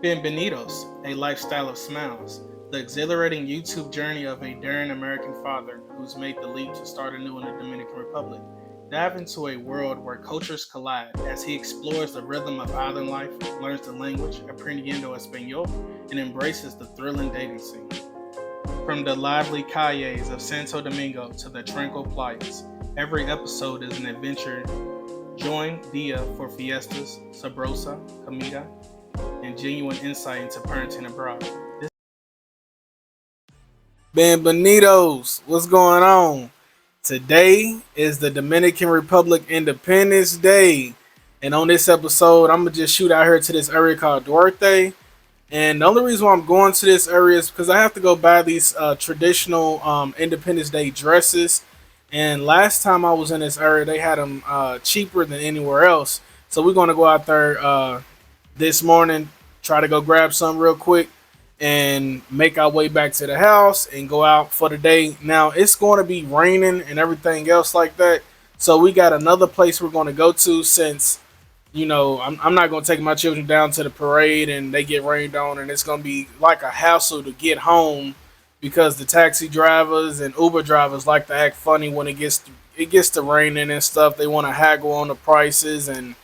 Bienvenidos, a lifestyle of smiles, the exhilarating YouTube journey of a daring American father who's made the leap to start anew in the Dominican Republic. Dive into a world where cultures collide as he explores the rhythm of island life, learns the language, aprendiendo español, and embraces the thrilling dating scene. From the lively calles of Santo Domingo to the tranquil playas, every episode is an adventure. Join Dia for fiestas, sabrosa, comida, and genuine insight into parenting abroad. Benvenidos, what's going on? Today is the Dominican Republic Independence Day, and on this episode, I'm gonna just shoot out here to this area called Duarte. And the only reason why I'm going to this area is because I have to go buy these traditional Independence Day dresses. And last time I was in this area, they had them cheaper than anywhere else. So we're going to go out there this morning, try to go grab some real quick, and make our way back to the house and go out for the day. Now it's going to be raining and everything else like that. So we got another place we're going to go to since I'm not going to take my children down to the parade and they get rained on, and it's going to be like a hassle to get home because the taxi drivers and Uber drivers like to act funny when it gets to raining and stuff. They want to haggle on the prices and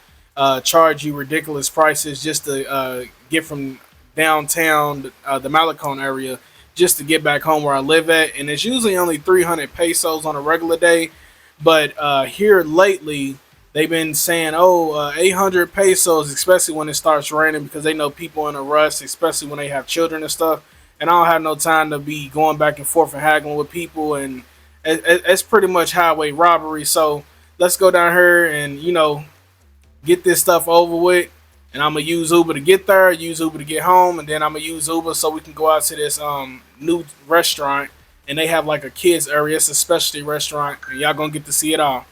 charge you ridiculous prices just to get from downtown, the Malecon area, just to get back home where I live at. And it's usually only 300 pesos on a regular day, but here lately they've been saying, 800 pesos, especially when it starts raining, because they know people in a rush, especially when they have children and stuff. And I don't have no time to be going back and forth and haggling with people. And it's pretty much highway robbery. So let's go down here and, get this stuff over with. And I'm going to use Uber to get there, use Uber to get home. And then I'm going to use Uber so we can go out to this new restaurant. And they have like a kids area. It's a specialty restaurant. And y'all going to get to see it all.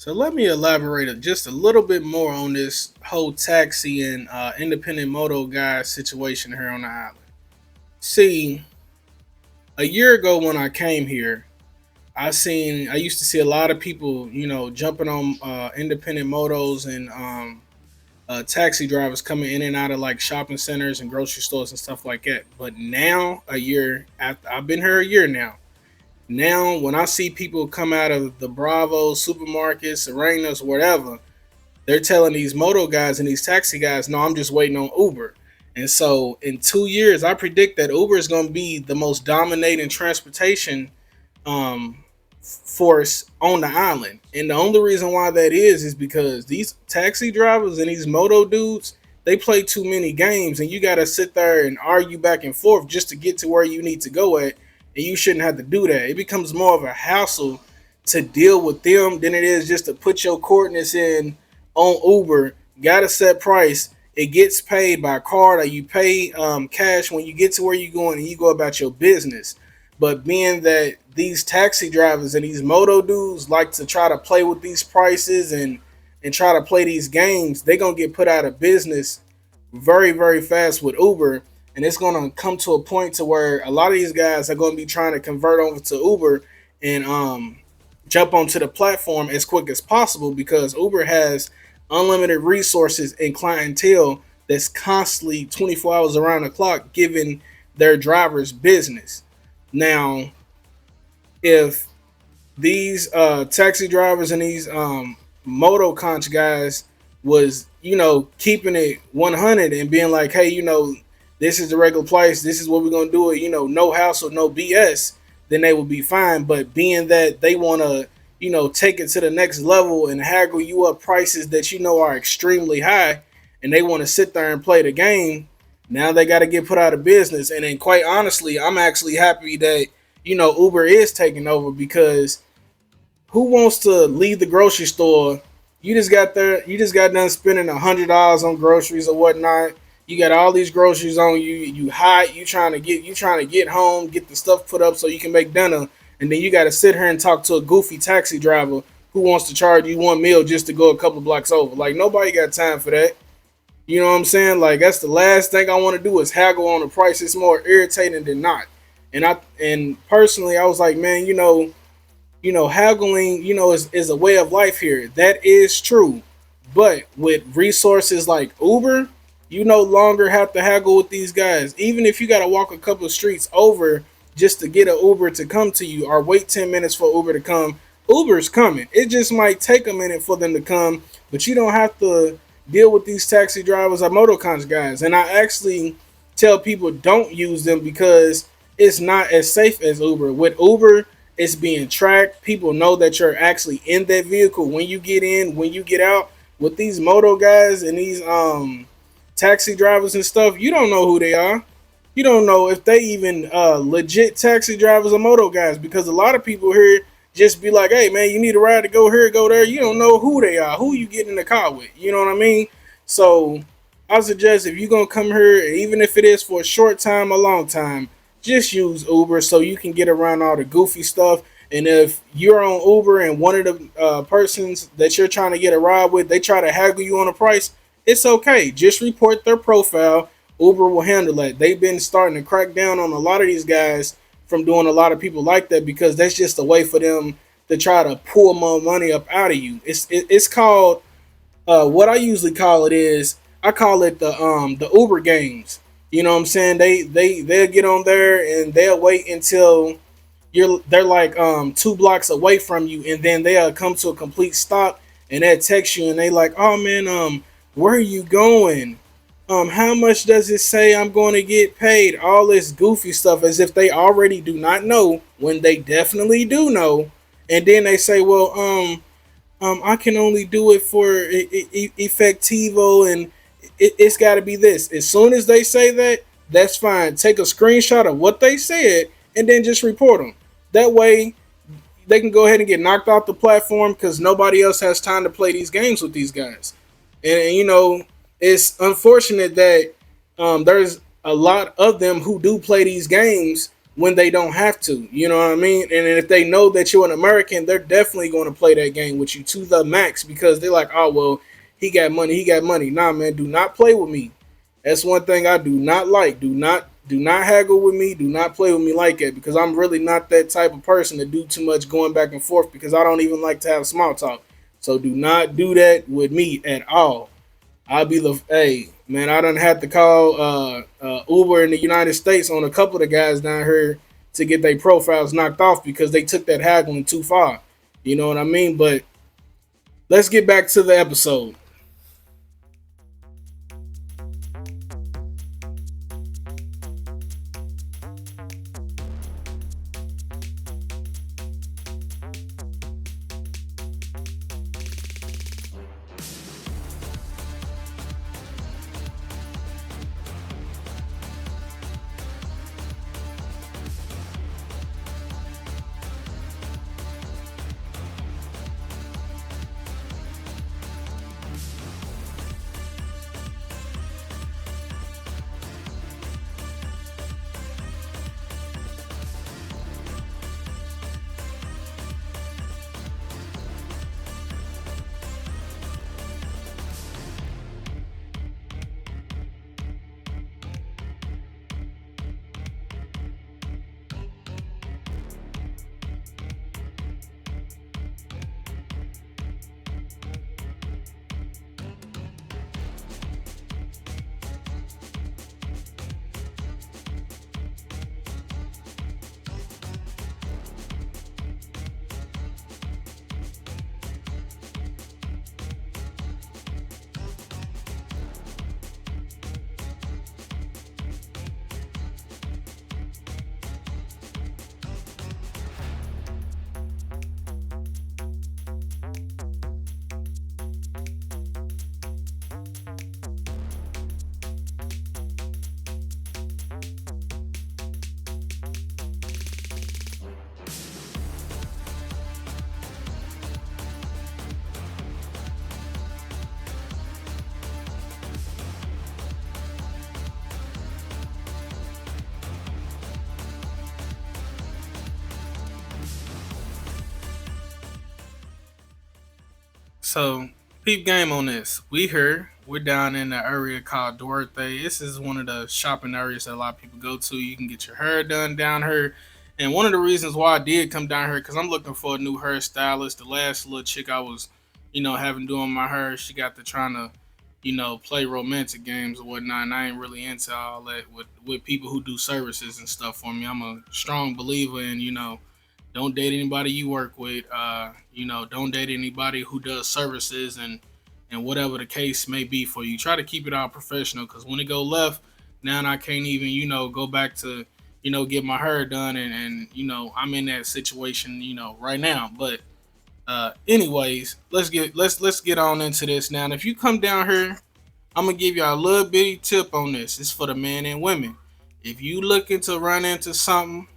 So let me elaborate just a little bit more on this whole taxi and independent moto guy situation here on the island. See, a year ago when I came here, I used to see a lot of people, jumping on independent motos and taxi drivers coming in and out of like shopping centers and grocery stores and stuff like that. But now, a year after, I've been here a year now. Now, when I see people come out of the Bravo supermarkets, Serenas, whatever, they're telling these moto guys and these taxi guys, no, I'm just waiting on Uber. And so in 2 years, I predict that Uber is going to be the most dominating transportation um, force on the island. And the only reason why that is because these taxi drivers and these moto dudes, they play too many games, and you got to sit there and argue back and forth just to get to where you need to go at. And you shouldn't have to do that. It becomes more of a hassle to deal with them than it is just to put your coordinates in on Uber. Got a set price. It gets paid by card, or you pay cash when you get to where you're going, and you go about your business. But being that these taxi drivers and these moto dudes like to try to play with these prices and try to play these games, they're gonna get put out of business very, very fast with Uber. And it's gonna come to a point to where a lot of these guys are gonna be trying to convert over to Uber and jump onto the platform as quick as possible, because Uber has unlimited resources and clientele that's constantly 24 hours around the clock giving their drivers business. Now, if these taxi drivers and these moto conch guys was, keeping it 100 and being like, hey, this is the regular price, this is what we're gonna do it, no hassle, no BS, then they would be fine. But being that they want to, take it to the next level and haggle you up prices that are extremely high, and they want to sit there and play the game, now they got to get put out of business. And then, quite honestly, I'm actually happy that Uber is taking over, because who wants to leave the grocery store? You just got done spending $100 on groceries or whatnot. You got all these groceries on you. You hot. You trying to get home, get the stuff put up so you can make dinner, and then you got to sit here and talk to a goofy taxi driver who wants to charge you one meal just to go a couple blocks over. Like, nobody got time for that. You know what I'm saying? Like, that's the last thing I want to do is haggle on the price. It's more irritating than not. And personally, I was like, man, haggling, is a way of life here. That is true. But with resources like Uber, you no longer have to haggle with these guys. Even if you got to walk a couple of streets over just to get an Uber to come to you, or wait 10 minutes for Uber to come, Uber's coming. It just might take a minute for them to come, but you don't have to deal with these taxi drivers or motocons guys. And I actually tell people don't use them, because it's not as safe as Uber. With Uber, it's being tracked. People know that you're actually in that vehicle when you get in, when you get out. With these moto guys and these taxi drivers and stuff, you don't know who they are. You don't know if they even legit taxi drivers or moto guys, because a lot of people here just be like, hey man, you need a ride to go here, go there. You don't know who they are, who you get in the car with. You know what I mean? So I suggest, if you're gonna come here, even if it is for a short time, a long time, just use Uber so you can get around all the goofy stuff. And if you're on Uber and one of the persons that you're trying to get a ride with, they try to haggle you on the price, it's okay. Just report their profile. Uber will handle that. They've been starting to crack down on a lot of these guys from doing a lot of people like that, because that's just a way for them to try to pull more money up out of you. It's called what I usually call it is, I call it the Uber games. You know what I'm saying? They'll get on there and they'll wait until they're like 2 blocks away from you, and then they'll come to a complete stop and they'll text you and they like, oh man, where are you going? How much does it say I'm going to get paid? All this goofy stuff, as if they already do not know when they definitely do know. And then they say, well, I can only do it for effectivo, and it's got to be this. As soon as they say that, that's fine. Take a screenshot of what they said and then just report them. That way, they can go ahead and get knocked off the platform, because nobody else has time to play these games with these guys. And it's unfortunate that there's a lot of them who do play these games when they don't have to. You know what I mean? And if they know that you're an American, they're definitely going to play that game with you to the max because they're like, oh well, he got money, he got money. Nah, man, do not play with me. That's one thing I do not like. Do not haggle with me. Do not play with me like that because I'm really not that type of person to do too much going back and forth because I don't even like to have small talk. So do not do that with me at all. I'll be the hey man. I done had to call Uber in the United States on a couple of the guys down here to get their profiles knocked off because they took that haggling too far. You know what I mean? But let's get back to the episode. So, peep game on this. We here. We're down in the area called Duarte. This is one of the shopping areas that a lot of people go to. You can get your hair done down here. And one of the reasons why I did come down here, because I'm looking for a new hairstylist. The last little chick I was, having doing my hair, she got to trying to, play romantic games or whatnot. And I ain't really into all that with people who do services and stuff for me. I'm a strong believer in, don't date anybody you work with. Don't date anybody who does services and whatever the case may be for you. Try to keep it all professional because when it go left, now I can't even go back to get my hair done and I'm in that situation right now. But anyways, let's get on into this now. And if you come down here, I'm gonna give you a little bitty tip on this. It's for the men and women. If you looking to run into something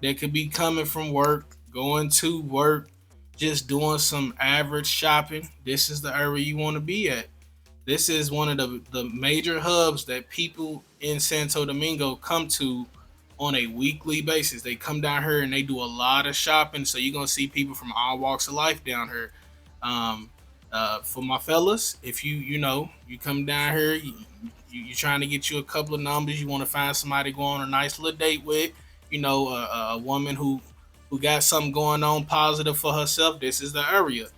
that could be coming from work, going to work, just doing some average shopping. This is the area you want to be at. This is one of the major hubs that people in Santo Domingo come to on a weekly basis. They come down here and they do a lot of shopping. So you're gonna see people from all walks of life down here. Um, for my fellas, if you come down here, you trying to get you a couple of numbers, you want to find somebody to go on a nice little date with, a woman who got something going on positive for herself. This is the area.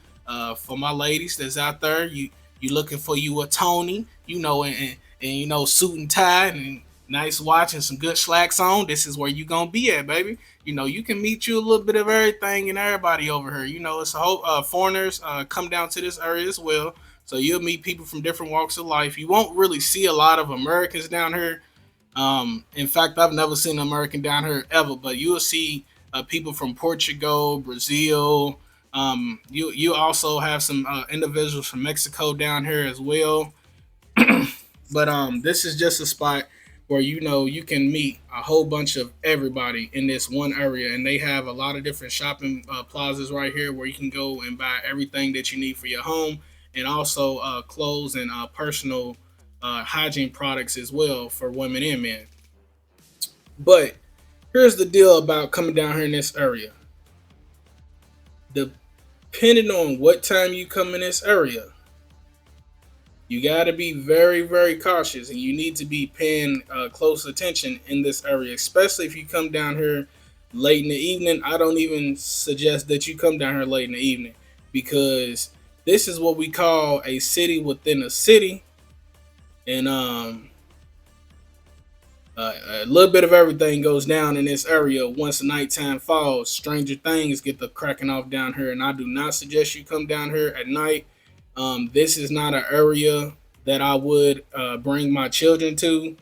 For my ladies that's out there, you looking for you a Tony, and suit and tie and nice watch and some good slacks on. This is where you gonna be at, baby. You can meet you a little bit of everything and everybody over here. It's a whole foreigners come down to this area as well. So you'll meet people from different walks of life. You won't really see a lot of Americans down here. In fact, I've never seen an American down here ever, but you'll see people from Portugal, Brazil. You also have some individuals from Mexico down here as well. But this is just a spot where you can meet a whole bunch of everybody in this one area, and they have a lot of different shopping plazas right here where you can go and buy everything that you need for your home, and also clothes and personal hygiene products as well for women and men. But Here's the deal about coming down here in this area. Depending on what time you come in this area, you got to be very, very cautious, and you need to be paying close attention in this area, especially if you come down here late in the evening. I don't even suggest that you come down here late in the evening, because this is what we call a city within a city, and a little bit of everything goes down in this area. Once the nighttime falls, stranger things get the cracking off down here, and I do not suggest you come down here at night. This is not an area that I would bring my children to,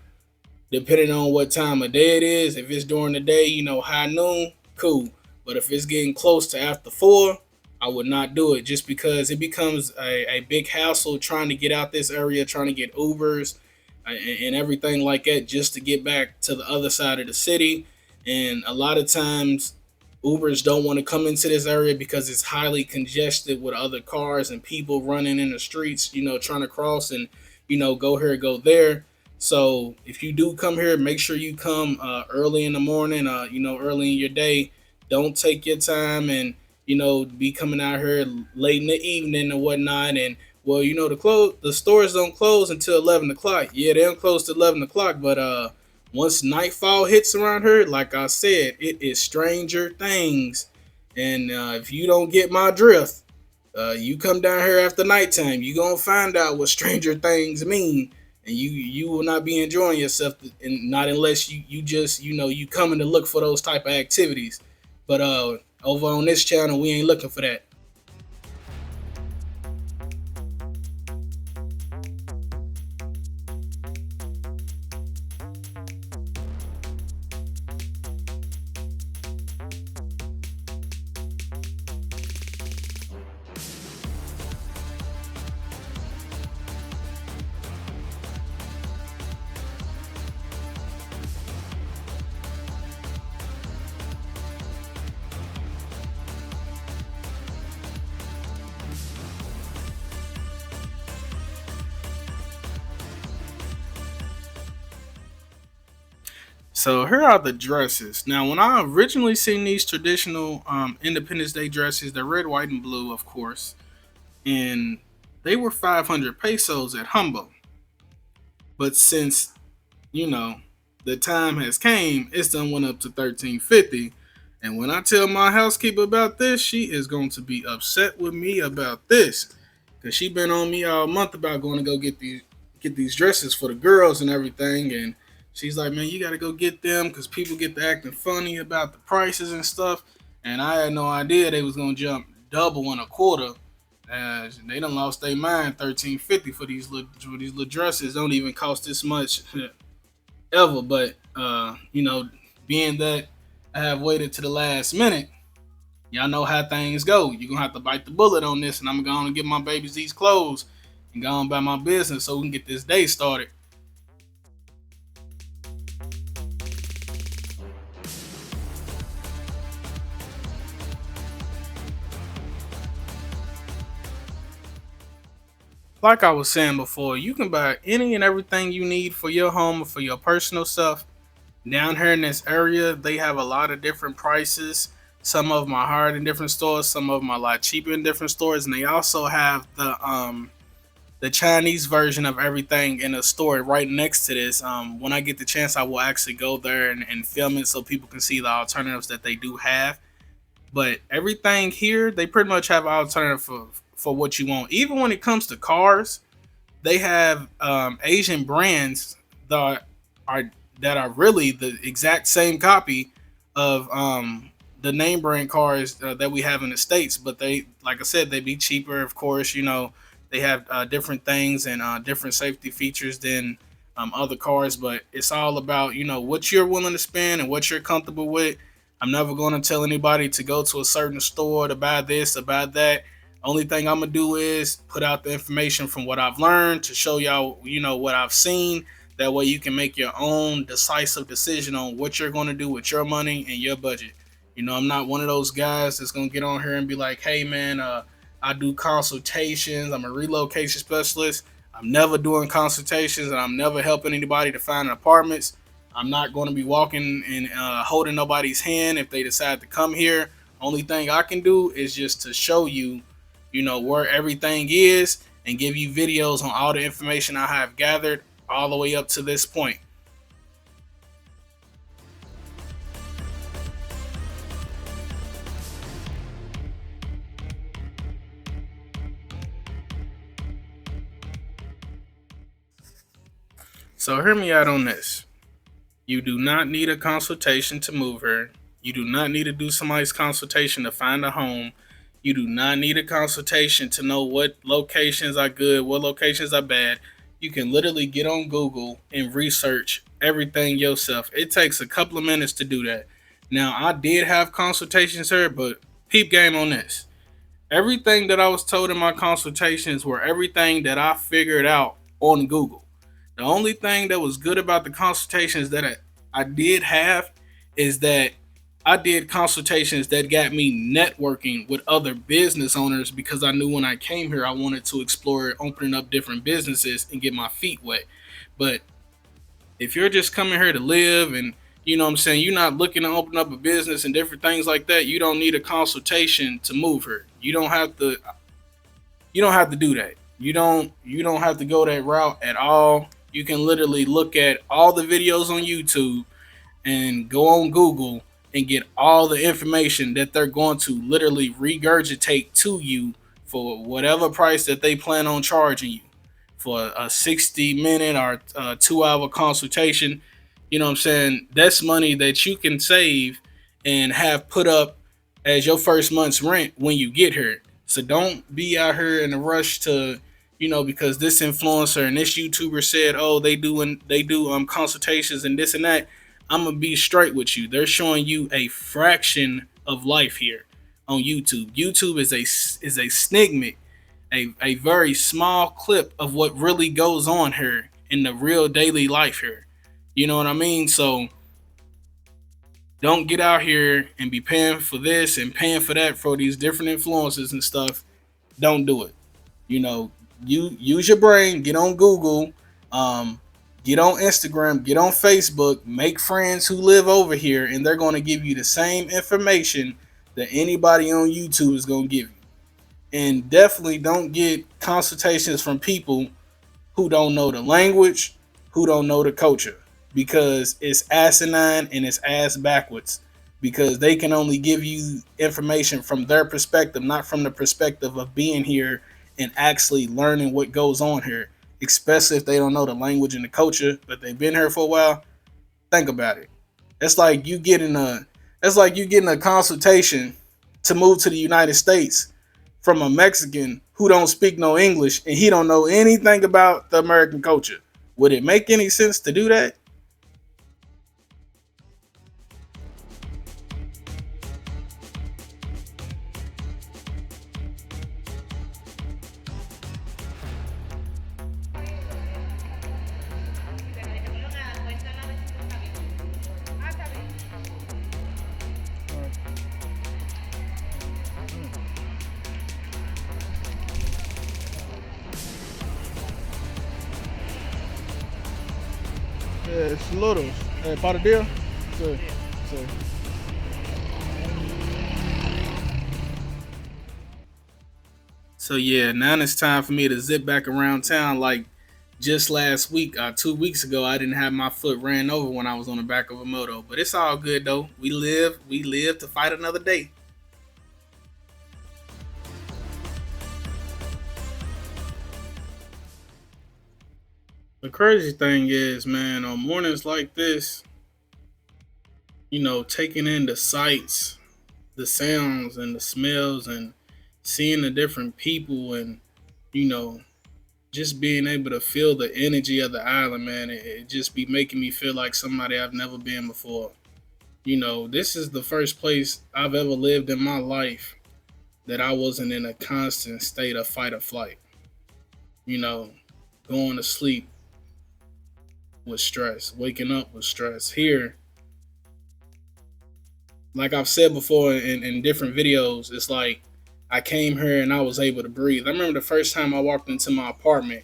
depending on what time of day it is. If it's during the day, high noon, cool. But if it's getting close to after 4, I would not do it, just because it becomes a big hassle trying to get out this area, trying to get Ubers and everything like that just to get back to the other side of the city. And a lot of times, Ubers don't want to come into this area because it's highly congested with other cars and people running in the streets, trying to cross and, go here, go there. So if you do come here, make sure you come early in the morning, early in your day. Don't take your time and, be coming out here late in the evening and whatnot. And well, the stores don't close until 11 o'clock. Yeah, they don't close till 11 o'clock, but once nightfall hits around here, like I said, it is stranger things. And if you don't get my drift, you come down here after nighttime, you gonna find out what stranger things mean, and you will not be enjoying yourself, and not unless you just you coming to look for those type of activities. But over on this channel, we ain't looking for that. So here are the dresses. Now, when I originally seen these traditional Independence Day dresses, they're red, white, and blue, of course, and they were 500 pesos at Humbo. But since you know the time has came, it's done went up to 1350. And when I tell my housekeeper about this, she is going to be upset with me about this, because she been on me all month about going to go get these dresses for the girls and everything. And she's like, man, you got to go get them because people get to acting funny about the prices and stuff. And I had no idea they was gonna jump double and a quarter. They done lost their mind. 1350 for these little dresses don't even cost this much ever. But being that I have waited to the last minute, y'all know how things go. You're gonna have to bite the bullet on this, and I'm gonna get my babies these clothes and go on about my business so we can get this day started. Like I was saying before, you can buy any and everything you need for your home or for your personal stuff. Down here in this area, they have a lot of different prices. Some of them are higher in different stores, some of them are a lot cheaper in different stores, and they also have the Chinese version of everything in a store right next to this. When I get the chance, I will actually go there and film it so people can see the alternatives that they do have. But everything here, they pretty much have an alternative for what you want. Even when it comes to cars, they have Asian brands that are that are really the exact same copy of the name brand cars that we have in the states. But they, like I said, they be cheaper. Of course, they have different things and different safety features than other cars. But it's all about what you're willing to spend and what you're comfortable with. I'm never going to tell anybody to go to a certain store to buy this or buy that. Only thing I'm gonna do is put out the information from what I've learned to show y'all, what I've seen. That way you can make your own decisive decision on what you're gonna do with your money and your budget. I'm not one of those guys that's gonna get on here and be like, hey man, I do consultations. I'm a relocation specialist. I'm never doing consultations and I'm never helping anybody to find apartments. I'm not going to be walking and holding nobody's hand if they decide to come here. Only thing I can do is just to show you, where everything is and give you videos on all the information I have gathered all the way up to this point. So hear me out on this. You do not need a consultation to move her. You do not need to do somebody's consultation to find a home. You do not need a consultation to know what locations are good, what locations are bad. You can literally get on Google and research everything yourself. It takes a couple of minutes to do that. Now, I did have consultations here, but peep game on this. Everything that I was told in my consultations were everything that I figured out on Google. The only thing that was good about the consultations that I did have is that I did consultations that got me networking with other business owners because I knew when I came here I wanted to explore opening up different businesses and get my feet wet. But if you're just coming here to live and what I'm saying, you're not looking to open up a business and different things like that, you don't need a consultation to move here. You don't have to do that. You don't have to go that route at all. You can literally look at all the videos on YouTube and go on Google and get all the information that they're going to literally regurgitate to you for whatever price that they plan on charging you for a 60-minute or a 2 hour consultation. You know what I'm saying? That's money that you can save and have put up as your first month's rent when you get here. So don't be out here in a rush to, because this influencer and this YouTuber said, oh, they do consultations and this and that. I'm gonna be straight with you. They're showing you a fraction of life here on YouTube. YouTube is a snigment, a very small clip of what really goes on here in the real daily life here. You know what I mean? So don't get out here and be paying for this and paying for that for these different influences and stuff. Don't do it. You know, you use your brain, get on Google, um, get on Instagram, get on Facebook, make friends who live over here, and they're going to give you the same information that anybody on YouTube is going to give you. And definitely don't get consultations from people who don't know the language, who don't know the culture, because it's asinine and it's ass backwards. Because they can only give you information from their perspective, not from the perspective of being here and actually learning what goes on here. Especially if they don't know the language and the culture, but they've been here for a while. Think about it. It's like you getting a consultation to move to the United States from a Mexican who don't speak no English and he don't know anything about the American culture. Would it make any sense to do that? Saludos. Para dia? Sí, sí. So yeah, now it's time for me to zip back around town. Like just last week, 2 weeks ago, I didn't have my foot ran over when I was on the back of a moto. But it's all good though. We live to fight another day. The crazy thing is, man, on mornings like this, taking in the sights, the sounds, and the smells, and seeing the different people, and you know, just being able to feel the energy of the island, man, it just be making me feel like somebody I've never been before. This is the first place I've ever lived in my life that I wasn't in a constant state of fight or flight. You know, going to sleep with stress, waking up with stress. Here, like I've said before in different videos, it's like I came here and I was able to breathe. I remember the first time I walked into my apartment,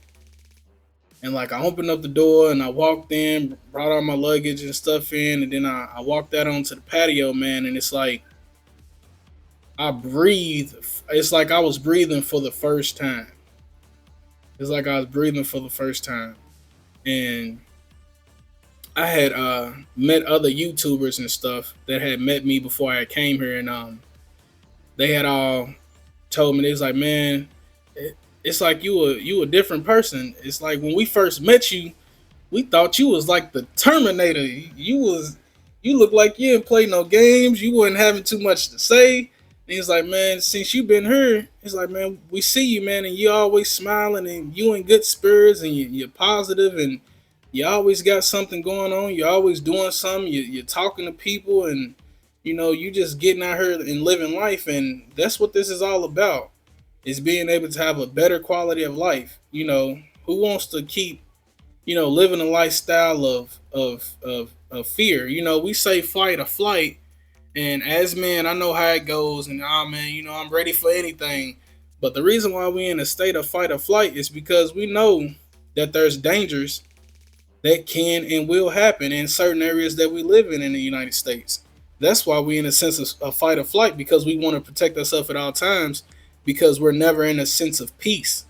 And like I opened up the door and I walked in, brought all my luggage and stuff in, and then I walked out onto the patio, man, and it's like I breathe. It's like I was breathing for the first time. It's like I was breathing for the first time. And I had met other YouTubers and stuff that had met me before I came here, and they had all told me, they was like, man, it's like you a different person. It's like when we first met you, we thought you was like the Terminator. You look like you didn't play no games. You wasn't having too much to say. And he's like, man, since you been here, he's like, man, we see you, man, and you always smiling and you in good spirits and you're positive and you always got something going on. You're always doing something. You're talking to people and you just getting out here and living life. And that's what this is all about. Is being able to have a better quality of life. Who wants to keep living a lifestyle of fear. We say fight or flight, and as men, I know how it goes. And man, I'm ready for anything. But the reason why we in a state of fight or flight is because we know that there's dangers that can and will happen in certain areas that we live in the United States. That's why we in a sense of fight or flight, because we want to protect ourselves at all times, because we're never in a sense of peace.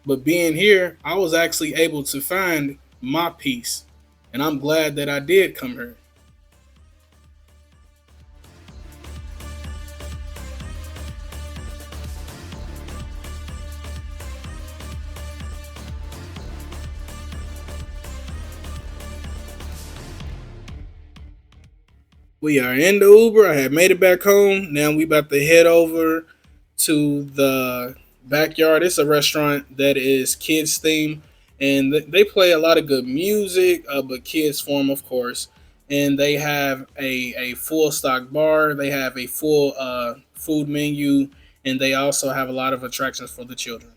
But being here, I was actually able to find my peace. And I'm glad that I did come here. We are in the Uber. I had made it back home. Now we about to head over to the backyard. It's a restaurant that is kids themed, and they play a lot of good music, but kids form, of course. And they have a full stock bar. They have a full food menu, and they also have a lot of attractions for the children.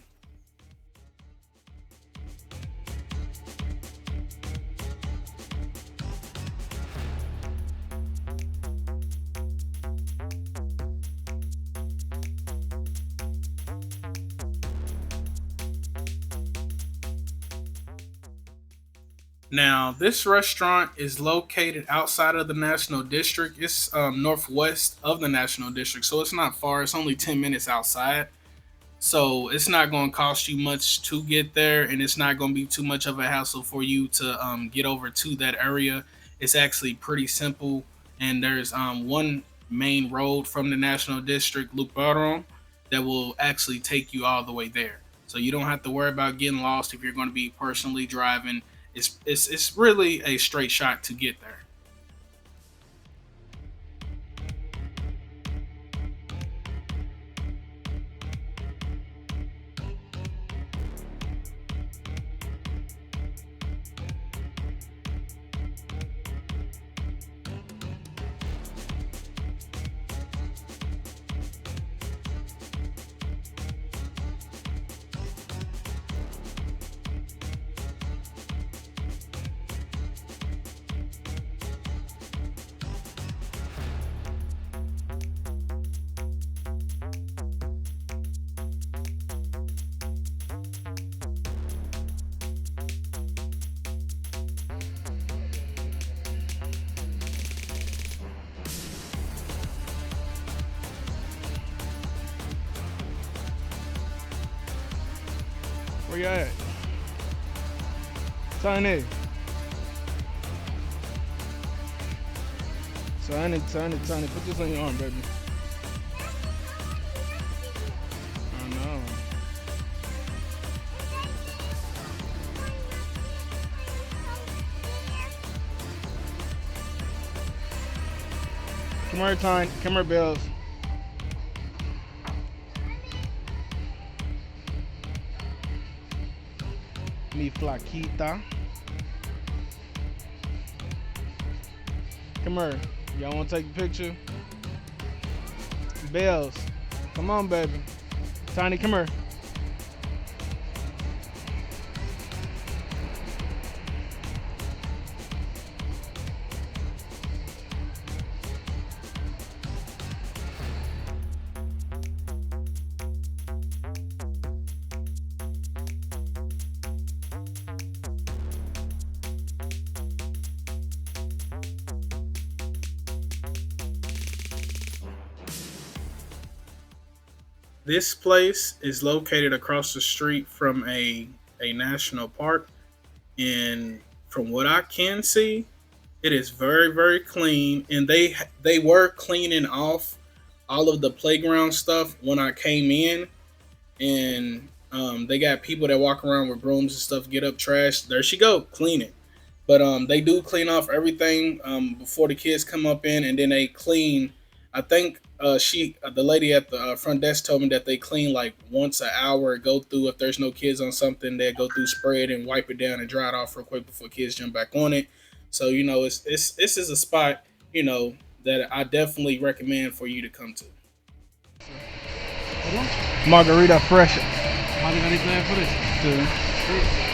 Now, this restaurant is located outside of the National District. It's northwest of the National District, so it's not far. It's only 10 minutes outside. So it's not going to cost you much to get there, and it's not going to be too much of a hassle for you to get over to that area. It's actually pretty simple, and there's one main road from the National District, Loop Baron, that will actually take you all the way there. So you don't have to worry about getting lost if you're going to be personally driving. It's really a straight shot to get there. Where you at? Tiny. Tiny. Put this on your arm, baby. I know. Come here, Tiny. Come here, Bills. Mi flaquita. Come here. Y'all want to take a picture? Bells. Come on, baby. Tiny, come here. This place is located across the street from a national park, and from what I can see, it is very very clean. And they were cleaning off all of the playground stuff when I came in, and they got people that walk around with brooms and stuff, get up trash. There she go, cleaning. But they do clean off everything before the kids come up in, and then they clean. I think the lady at the front desk told me that they clean like once an hour. Go through, if there's no kids on something, they go through, spray it, and wipe it down and dry it off real quick before kids jump back on it. So it's this is a spot that I definitely recommend for you to come to. Margarita fresh. Margarita fresh.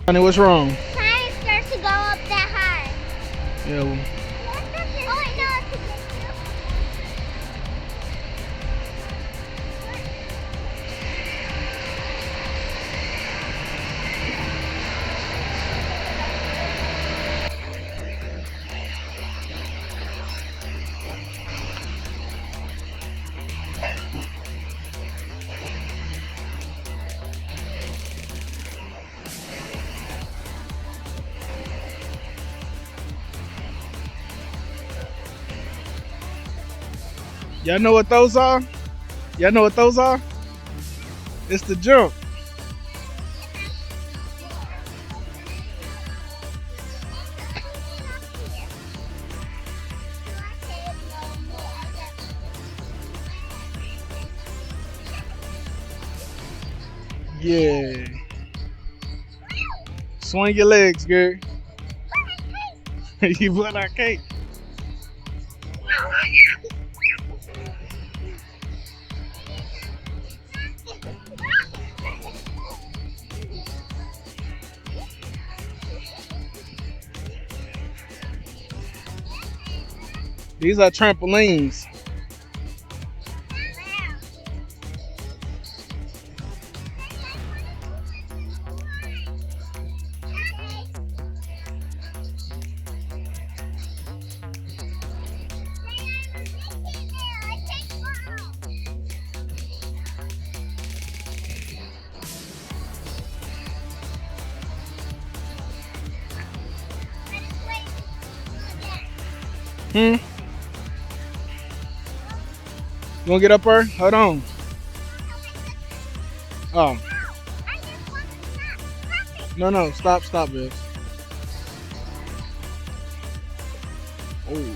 Honey, what's wrong? Tires starts to go up that high. Yeah. Oh, I know it's a Y'all know what those are? Y'all know what those are? It's the jump. Yeah. Swing your legs, girl. You blood our cake. These are trampolines. Hmm? You wanna get up there? Hold on. Oh. No, stop, bitch. Oh.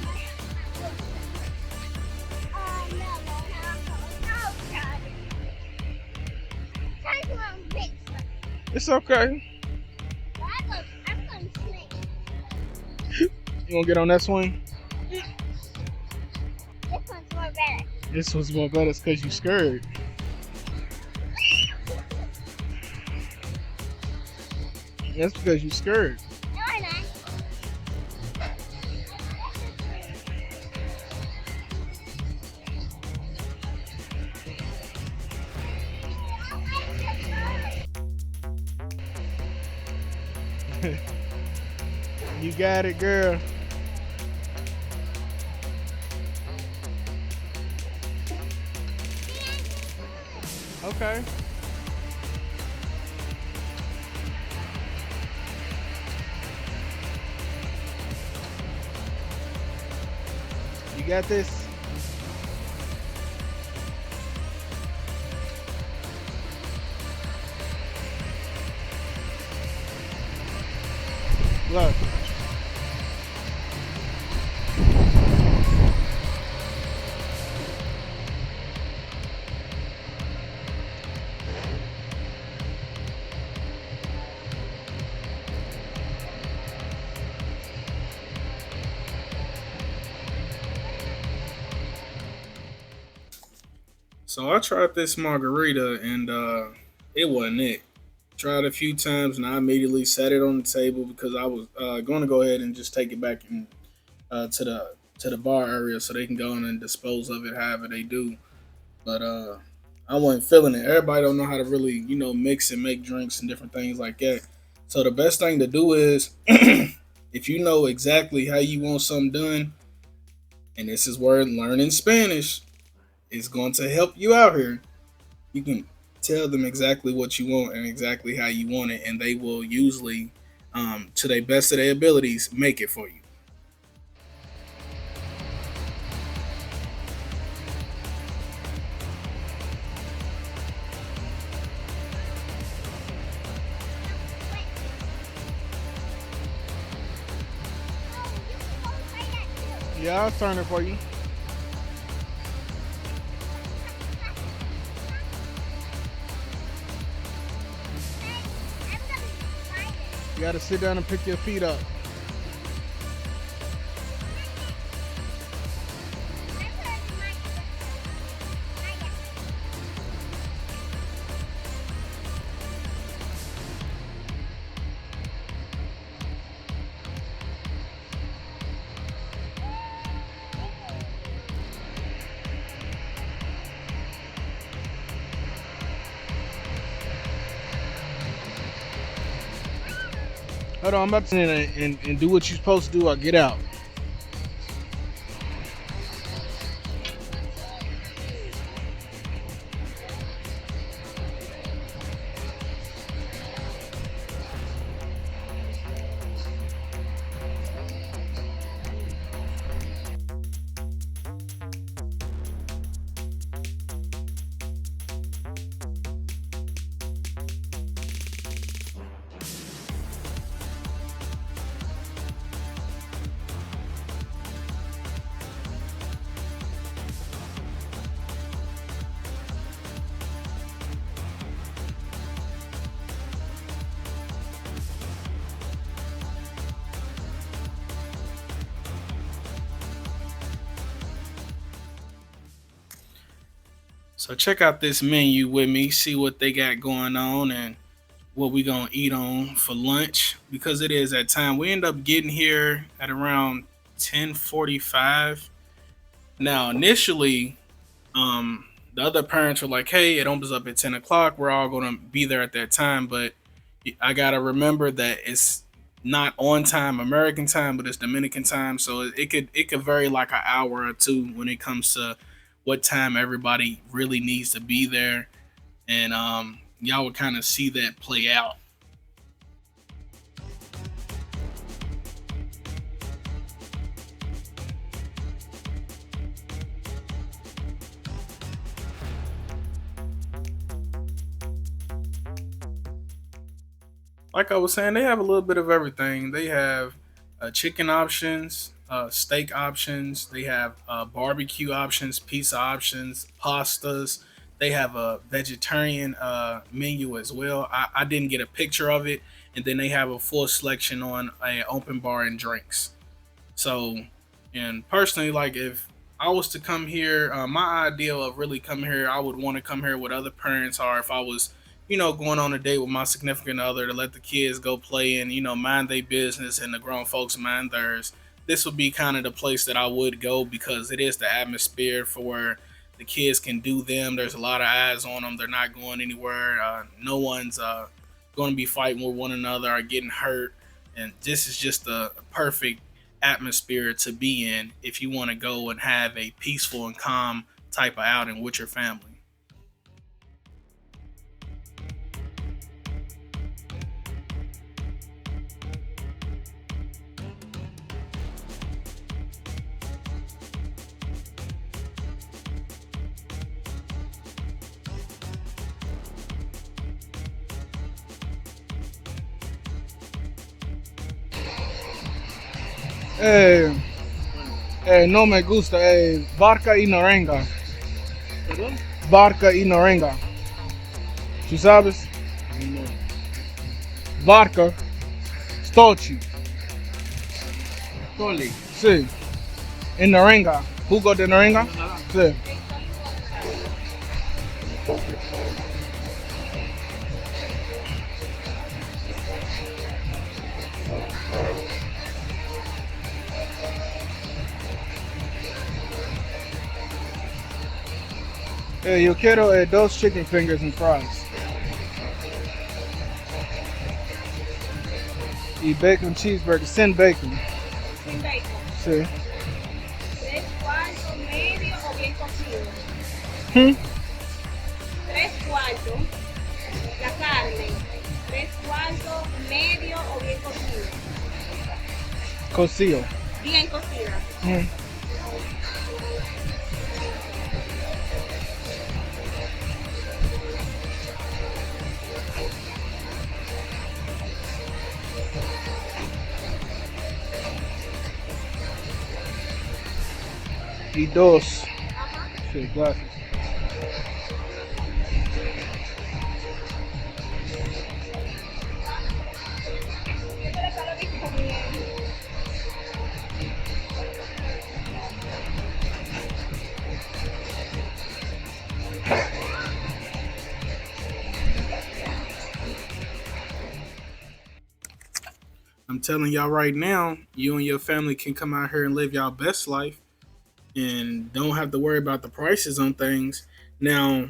It's okay. You wanna get on that swing? This one's more better. This one's more better because you scared. That's because you scared. No, I'm not. You got it, girl. Okay. You got this. So I tried this margarita and it wasn't it. Tried a few times and I immediately set it on the table because I was going to go ahead and just take it back and to the bar area so they can go in and dispose of it however they do. But I wasn't feeling it. Everybody don't know how to really mix and make drinks and different things like that. So the best thing to do is if you know exactly how you want something done, and this is where learning Spanish is going to help you out here. You can tell them exactly what you want and exactly how you want it, and they will usually, to the best of their abilities, make it for you. Oh, you can go try that too. Yeah, I'll turn it for you. I'm gonna try this. You gotta sit down and pick your feet up. I put it in my I got Hold on, I'm about to and do what you're supposed to do or get out. So check out this menu with me, see what they got going on and what we gonna eat on for lunch because it is that time. We end up getting here at around 10:45. Now initially, the other parents were like, "Hey, it opens up at 10 o'clock. We're all gonna be there at that time." But I gotta remember that it's not on time American time, but it's Dominican time, so it could vary like an hour or two when it comes to what time everybody really needs to be there, and y'all would kind of see that play out. Like I was saying, they have a little bit of everything. They have chicken options, steak options. They have barbecue options, pizza options, pastas. They have a vegetarian menu as well. I didn't get a picture of it, and then they have a full selection on a open bar and drinks. So, and personally, like if I was to come here, my idea of really coming here, I would want to come here with other parents, or if I was, going on a date with my significant other to let the kids go play and mind their business and the grown folks mind theirs. This would be kind of the place that I would go because it is the atmosphere for where the kids can do them. There's a lot of eyes on them. They're not going anywhere. No one's going to be fighting with one another or getting hurt. And this is just a perfect atmosphere to be in if you want to go and have a peaceful and calm type of outing with your family. Eh, no me gusta. Barca y Norenga. Perdón? Barca y Norenga. ¿Tú sabes? Barca. Stolchi. Totally. Sí. En Norenga. Jugo de Norenga. Sí. Yo quiero dos chicken fingers and fries. Y bacon cheeseburger, sin bacon. Sin bacon. Sí. Tres cuartos, medio o bien cocido. Hmm? Tres cuartos, la carne. Tres cuartos, medio o bien cocido. Cocido. Bien cocida. Hmm. Y dos. Ajá. Sí, gracias. Yo te lo vi comiendo. I'm telling y'all right now, you and your family can come out here and live y'all best life and don't have to worry about the prices on things. Now,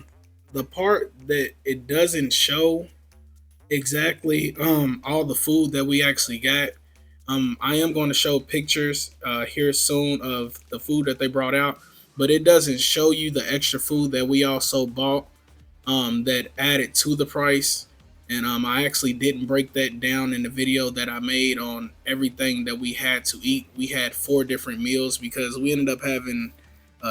the part that it doesn't show exactly all the food that we actually got. I am going to show pictures here soon of the food that they brought out, but it doesn't show you the extra food that we also bought that added to the price. And I actually didn't break that down in the video that I made on everything that we had to eat. We had four different meals because we ended up having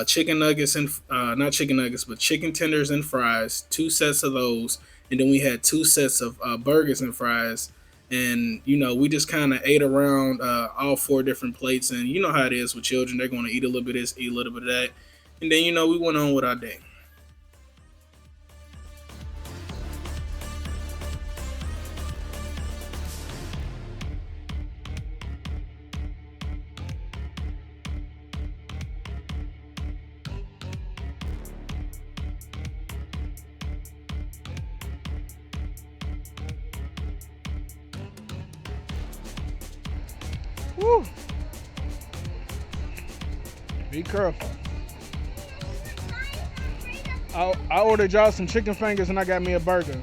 chicken nuggets and not chicken nuggets, but chicken tenders and fries, two sets of those. And then we had two sets of burgers and fries. And, you know, we just kind of ate around all four different plates. And you know how it is with children. They're going to eat a little bit of this, eat a little bit of that. And then, you know, we went on with our day. Woo. Be careful. I ordered y'all some chicken fingers and I got me a burger.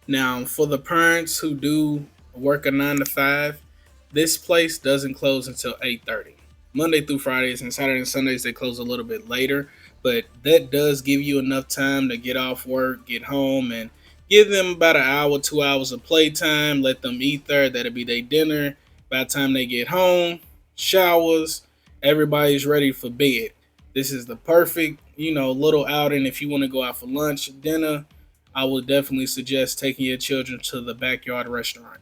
Now, for the parents who do work a 9 to 5, this place doesn't close until 8:30. Monday through Fridays and Saturday and Sundays they close a little bit later, but that does give you enough time to get off work, get home, and give them about an hour, 2 hours of playtime. Let them eat there. That'll be their dinner. By the time they get home, showers, everybody's ready for bed. This is the perfect, little outing if you want to go out for lunch, dinner. I would definitely suggest taking your children to the backyard restaurant.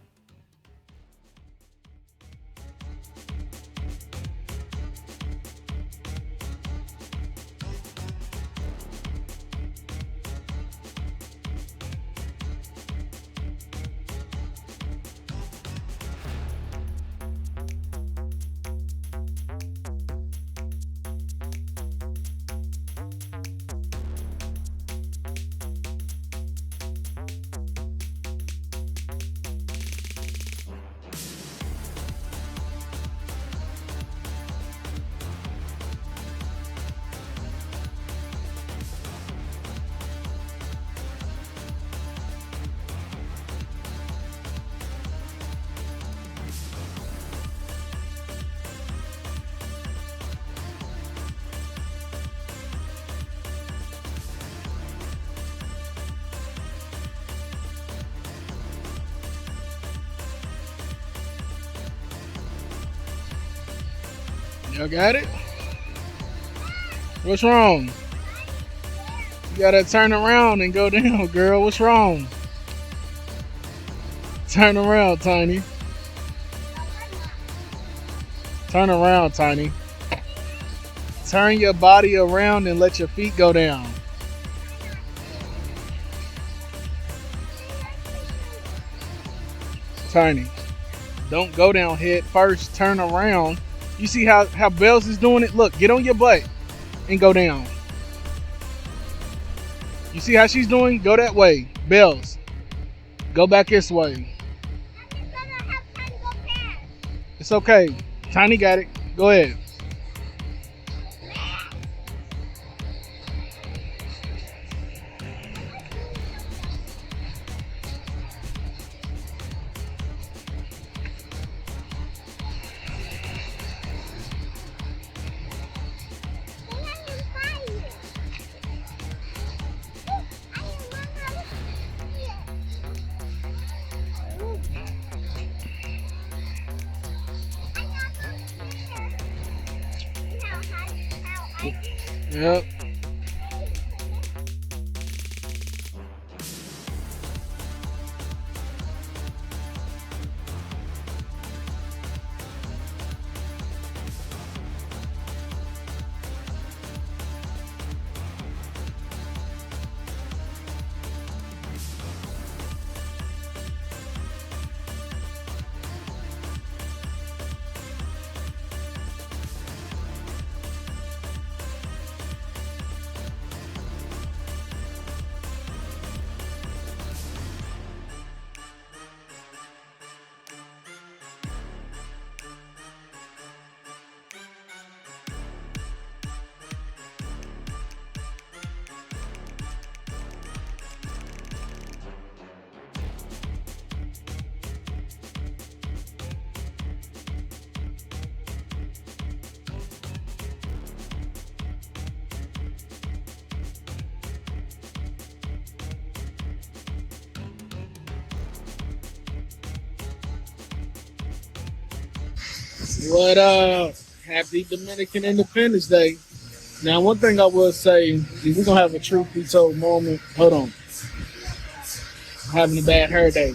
Y'all got it? What's wrong? You gotta turn around and go down, girl. What's wrong? Turn around, Tiny. Turn around, Tiny. Turn your body around and let your feet go down. Tiny. Don't go down head first. Turn around. You see how Bells is doing it? Look, get on your butt and go down. You see how she's doing? Go that way. Bells. Go back this way. It's okay. Tiny got it. Go ahead. Yep. What up? Happy Dominican Independence Day. Now, one thing I will say is we're gonna have a truth be told moment. Hold on, I'm having a bad hair day,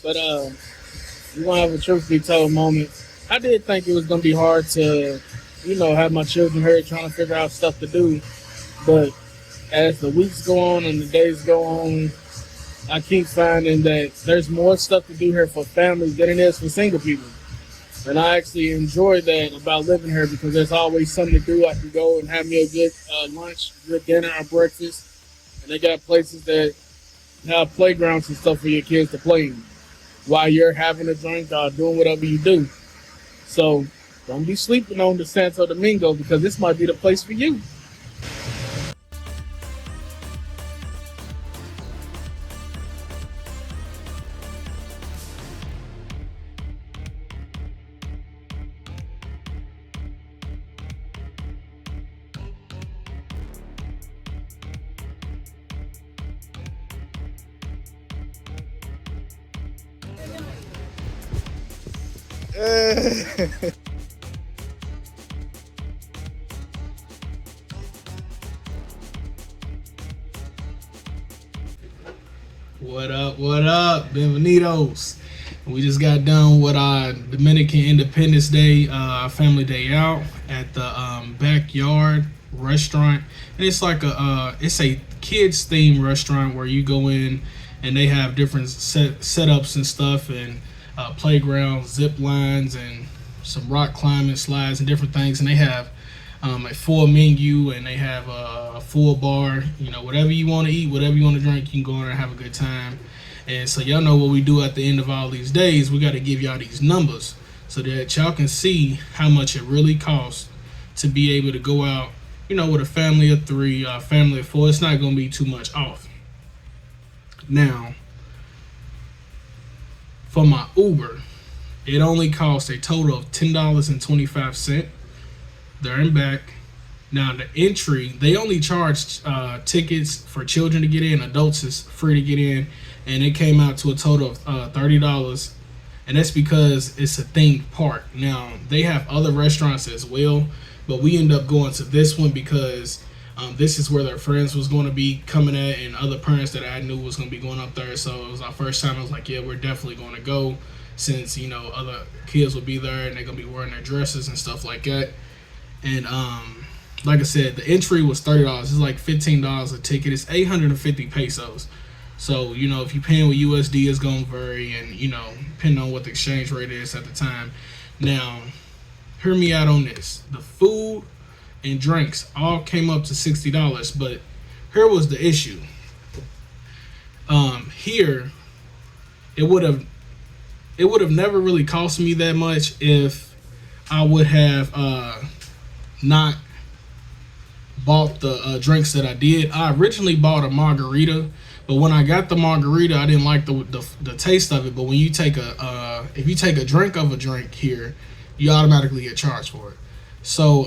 but we're gonna have a truth be told moment. I did think it was gonna be hard to, have my children here trying to figure out stuff to do, but as the weeks go on and the days go on, I keep finding that there's more stuff to do here for families than it is for single people. And I actually enjoy that about living here because there's always something to do. I can go and have me a good lunch, good dinner, or breakfast. And they got places that have playgrounds and stuff for your kids to play in while you're having a drink or doing whatever you do. So don't be sleeping on the Santo Domingo because this might be the place for you. What up? What up? Bienvenidos. We just got done with our Dominican Independence Day, family day out at the backyard restaurant, and it's like it's a kids themed restaurant where you go in and they have different setups and stuff and playgrounds, zip lines, and some rock climbing slides and different things, and they have a full menu and they have a full bar. Whatever you want to eat, whatever you want to drink, you can go in there and have a good time. And so y'all know what we do at the end of all these days. We got to give y'all these numbers so that y'all can see how much it really costs to be able to go out, with a family of three, family of four. It's not going to be too much off. Now, for my Uber, it only costs a total of $10.25 there and back. Now the entry, they only charge tickets for children to get in. Adults is free to get in, and it came out to a total of $30. and that's because it's a theme park. Now they have other restaurants as well, but we end up going to this one because this is where their friends was going to be coming at, and other parents that I knew was going to be going up there. So it was our first time. I was like, yeah, we're definitely going to go, since other kids will be there and they're going to be wearing their dresses and stuff like that. And like I said, the entry was $30. It's like $15 a ticket. It's 850 pesos. So if you're paying with USD, it's going to vary, and depending on what the exchange rate is at the time. Now, hear me out on this. The food and drinks all came up to $60, but here was the issue. Here, it would have never really cost me that much if I would have not bought the drinks that I did. I originally bought a margarita, but when I got the margarita, I didn't like the taste of it. But when you take if you take a drink of a drink here, you automatically get charged for it. So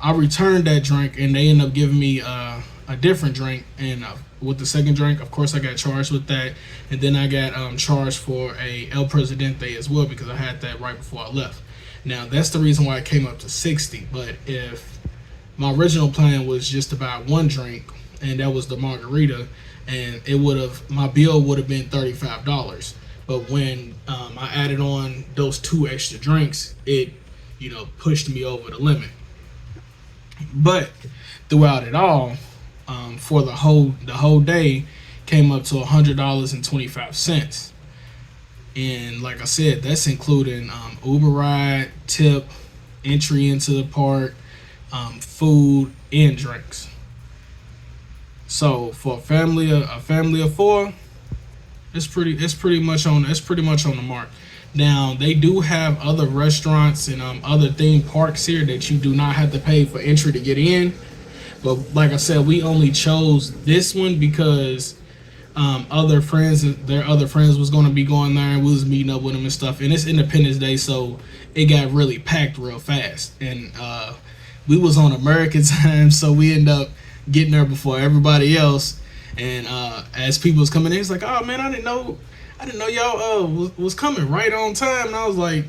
I returned that drink, and they ended up giving me a different drink. And with the second drink, of course, I got charged with that, and then I got charged for a El Presidente as well, because I had that right before I left. Now that's the reason why it came up to 60. But if my original plan was just about one drink, and that was the margarita, and my bill would have been $35. But when I added on those two extra drinks, it pushed me over the limit. But throughout it all, for the whole day, came up to $100.25. And like I said, that's including Uber ride, tip, entry into the park, food, and drinks. So for a family of four, it's pretty much on the mark. Now they do have other restaurants and other theme parks here that you do not have to pay for entry to get in. But like I said, we only chose this one because their other friends was going to be going there, and we was meeting up with them and stuff. And it's Independence Day, so it got really packed real fast. And we was on American time, so we ended up getting there before everybody else. And as people was coming in, it's like, oh man, I didn't know y'all was coming right on time. And I was like,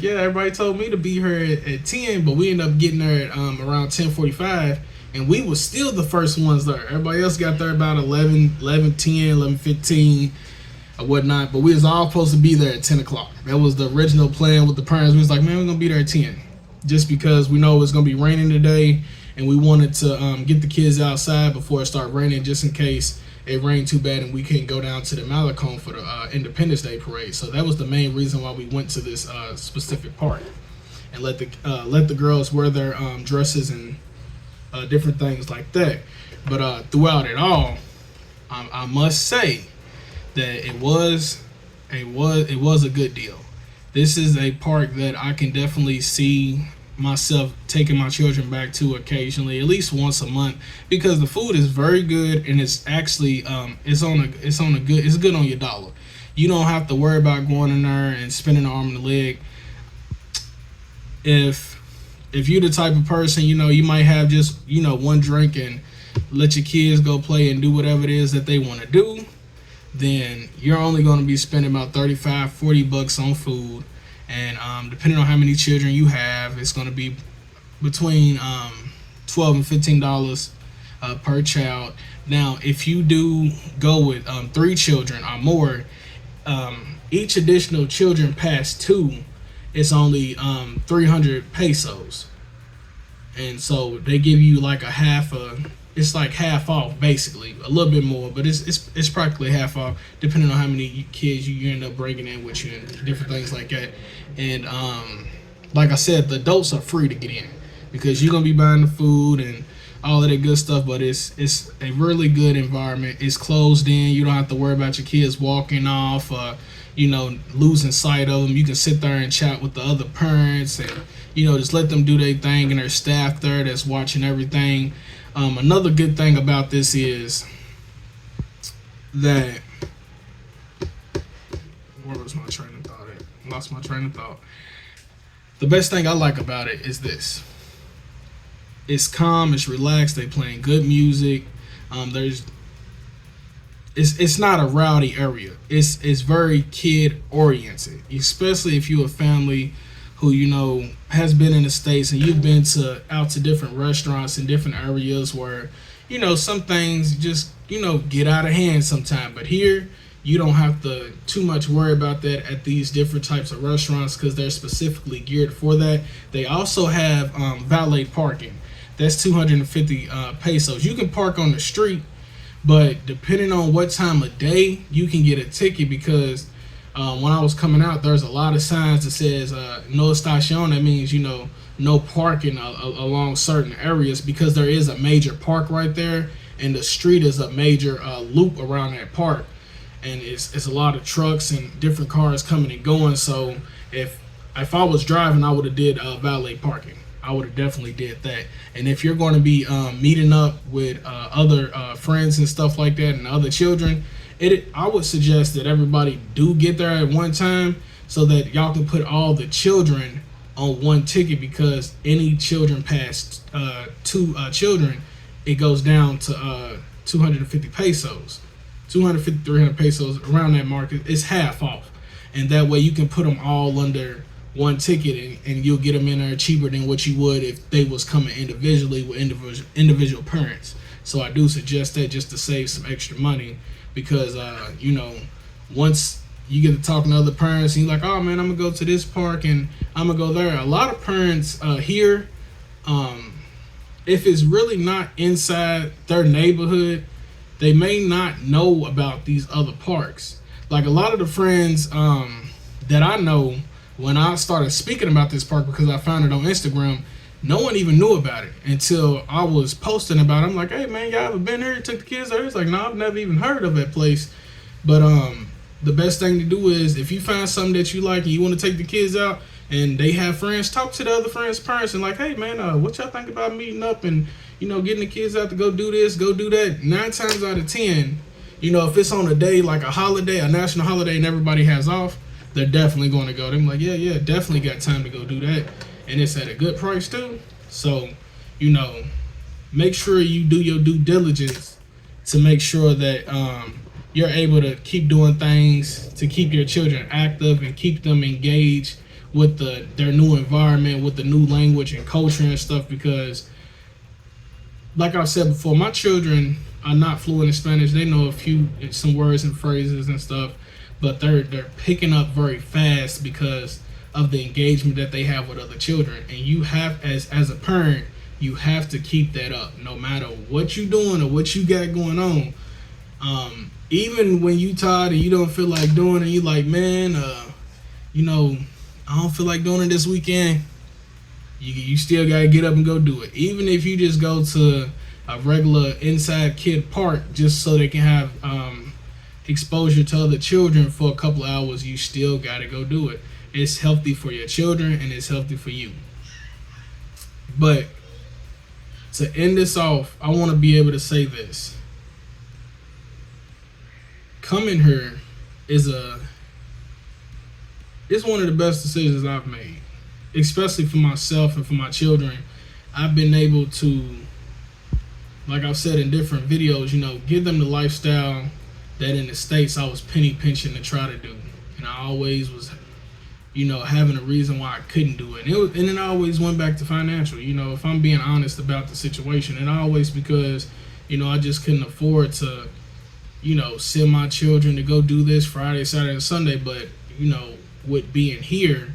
yeah, everybody told me to be here at 10, but we ended up getting there at around 10:45, and we was still the first ones there. Everybody else got there about 11, 10, 11:15 or whatnot, but we was all supposed to be there at 10 o'clock. That was the original plan with the parents. We was like, man, we're gonna be there at 10, just because we know it's gonna be raining today, and we wanted to get the kids outside before it started raining, just in case it rained too bad and we couldn't go down to the Malecon for the Independence Day parade. So that was the main reason why we went to this specific park, and let the girls wear their dresses and different things like that. But throughout it all, I must say that it was a good deal. This is a park that I can definitely see myself taking my children back to occasionally, at least once a month, because the food is very good, and it's actually it's good on your dollar. You don't have to worry about going in there and spending an arm and a leg. If you're the type of person, you might have just one drink and let your kids go play and do whatever it is that they want to do, then you're only going to be spending about $35-$40 on food. And depending on how many children you have, it's going to be between $12 and $15 per child. Now, if you do go with 3 children or more, each additional children past 2, it's only 300 pesos. And so they give you like it's like half off, basically, a little bit more, but it's practically half off, depending on how many kids you end up bringing in with you and different things like that. And like I said, the adults are free to get in, because you're gonna be buying the food and all of that good stuff. But it's a really good environment. It's closed in. You don't have to worry about your kids walking off, losing sight of them. You can sit there and chat with the other parents, and just let them do their thing, and there's staff there that's watching everything. Another good thing about this is that, where was my train of thought at? Lost my train of thought. The best thing I like about it is this: it's calm, it's relaxed. They playing good music. There's it's not a rowdy area. It's very kid oriented, especially if you're a family who has been in the states and you've been to out to different restaurants in different areas where some things just get out of hand sometime. But here you don't have to too much worry about that at these different types of restaurants because they're specifically geared for that. They also have valet parking. That's 250 pesos. You can park on the street, but depending on what time of day, you can get a ticket because when I was coming out, there's a lot of signs that says no estacion. That means no parking along certain areas because there is a major park right there, and the street is a major loop around that park, and it's a lot of trucks and different cars coming and going. So if I was driving, I would have did valet parking. I would have definitely did that. And if you're going to be meeting up with other friends and stuff like that and other children, I would suggest that everybody do get there at one time so that y'all can put all the children on one ticket because any children past two children, it goes down to 250 pesos. 250, 300 pesos around that market. It's half off. And that way you can put them all under one ticket and you'll get them in there cheaper than what you would if they was coming individually with individual parents. So I do suggest that just to save some extra money because once you get to talking to other parents and you're like, oh man, I'm gonna go to this park and I'm gonna go there. A lot of parents here, if it's really not inside their neighborhood, they may not know about these other parks. Like a lot of the friends that I know, when I started speaking about this park because I found it on Instagram, no one even knew about it until I was posting about it. I'm like, hey man, y'all ever been here? Took the kids there? It's like, no, I've never even heard of that place. But the best thing to do is if you find something that you like and you want to take the kids out and they have friends, talk to the other friends' parents and like, hey man, what y'all think about meeting up and getting the kids out to go do this, go do that. 9 times out of 10, if it's on a day like a holiday, a national holiday, and everybody has off, they're definitely going to go. They're like, yeah, definitely got time to go do that. And it's at a good price too. So, make sure you do your due diligence to make sure that you're able to keep doing things to keep your children active and keep them engaged with their new environment, with the new language and culture and stuff. Because, like I said before, my children are not fluent in Spanish. They know some words and phrases and stuff, but they're picking up very fast because of the engagement that they have with other children. And you have, as a parent, you have to keep that up no matter what you're doing or what you got going on. Even when you tired and you don't feel like doing it, you like, man, I don't feel like doing it this weekend. You still gotta get up and go do it. Even if you just go to a regular inside kid park just so they can have exposure to other children for a couple of hours, you still gotta go do it. It's healthy for your children and it's healthy for you. But to end this off, I want to be able to say this. Coming here is one of the best decisions I've made, especially for myself and for my children. I've been able to, like I've said in different videos, give them the lifestyle that in the States I was penny pinching to try to do. And I always was, having a reason why I couldn't do it. And it always went back to financial, if I'm being honest about the situation. And always because, I just couldn't afford to, send my children to go do this Friday, Saturday, and Sunday. But, with being here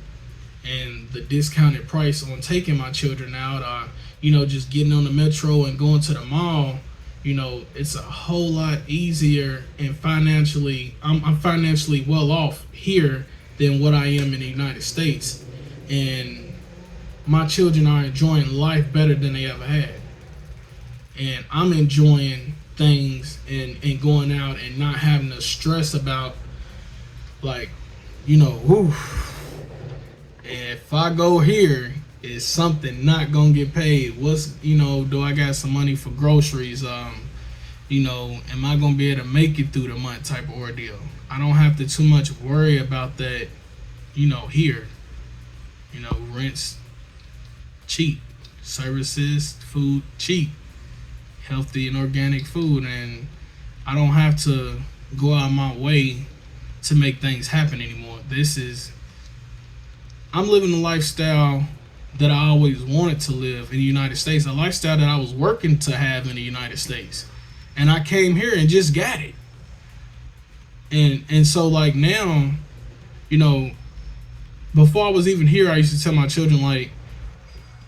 and the discounted price on taking my children out, just getting on the metro and going to the mall, it's a whole lot easier and financially, I'm financially well off here than what I am in the United States. And my children are enjoying life better than they ever had. And I'm enjoying things and going out and not having to stress about, like, if I go here, is something not gonna get paid? Do I got some money for groceries? Am I gonna be able to make it through the month type of ordeal? I don't have to too much worry about that, here. Rent's cheap, services, food cheap, healthy and organic food, and I don't have to go out my way to make things happen anymore. I'm living a lifestyle that I always wanted to live in the United States, a lifestyle that I was working to have in the United States. And I came here and just got it. And so like now, you know, before I was even here, I used to tell my children like,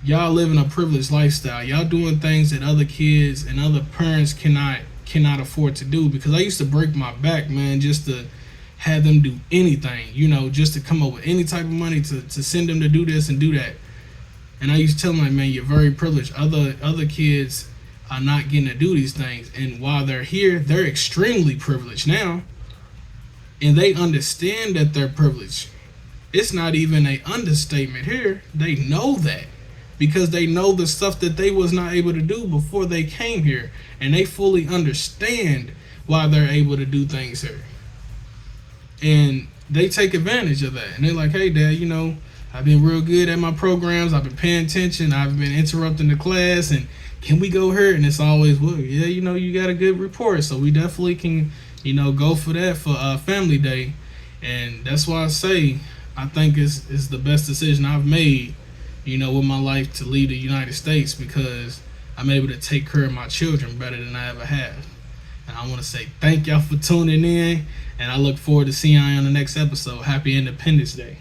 y'all living a privileged lifestyle. Y'all doing things that other kids and other parents cannot afford to do, because I used to break my back, man, just to have them do anything, just to come up with any type of money to send them to do this and do that. And I used to tell them like, man, you're very privileged. Other kids are not getting to do these things. And while they're here, they're extremely privileged now. And they understand that they're privileged. It's not even an understatement here. They know that, because they know the stuff that they was not able to do before they came here, and they fully understand why they're able to do things here. And they take advantage of that. And they're like, hey, Dad, I've been real good at my programs. I've been paying attention. I've been interrupting the class. And can we go here? And it's always, well, yeah, you got a good report. So we definitely can, go for that for Family Day. And that's why I say I think it's the best decision I've made, with my life, to leave the United States, because I'm able to take care of my children better than I ever have. And I want to say thank y'all for tuning in, and I look forward to seeing y'all on the next episode. Happy Independence Day.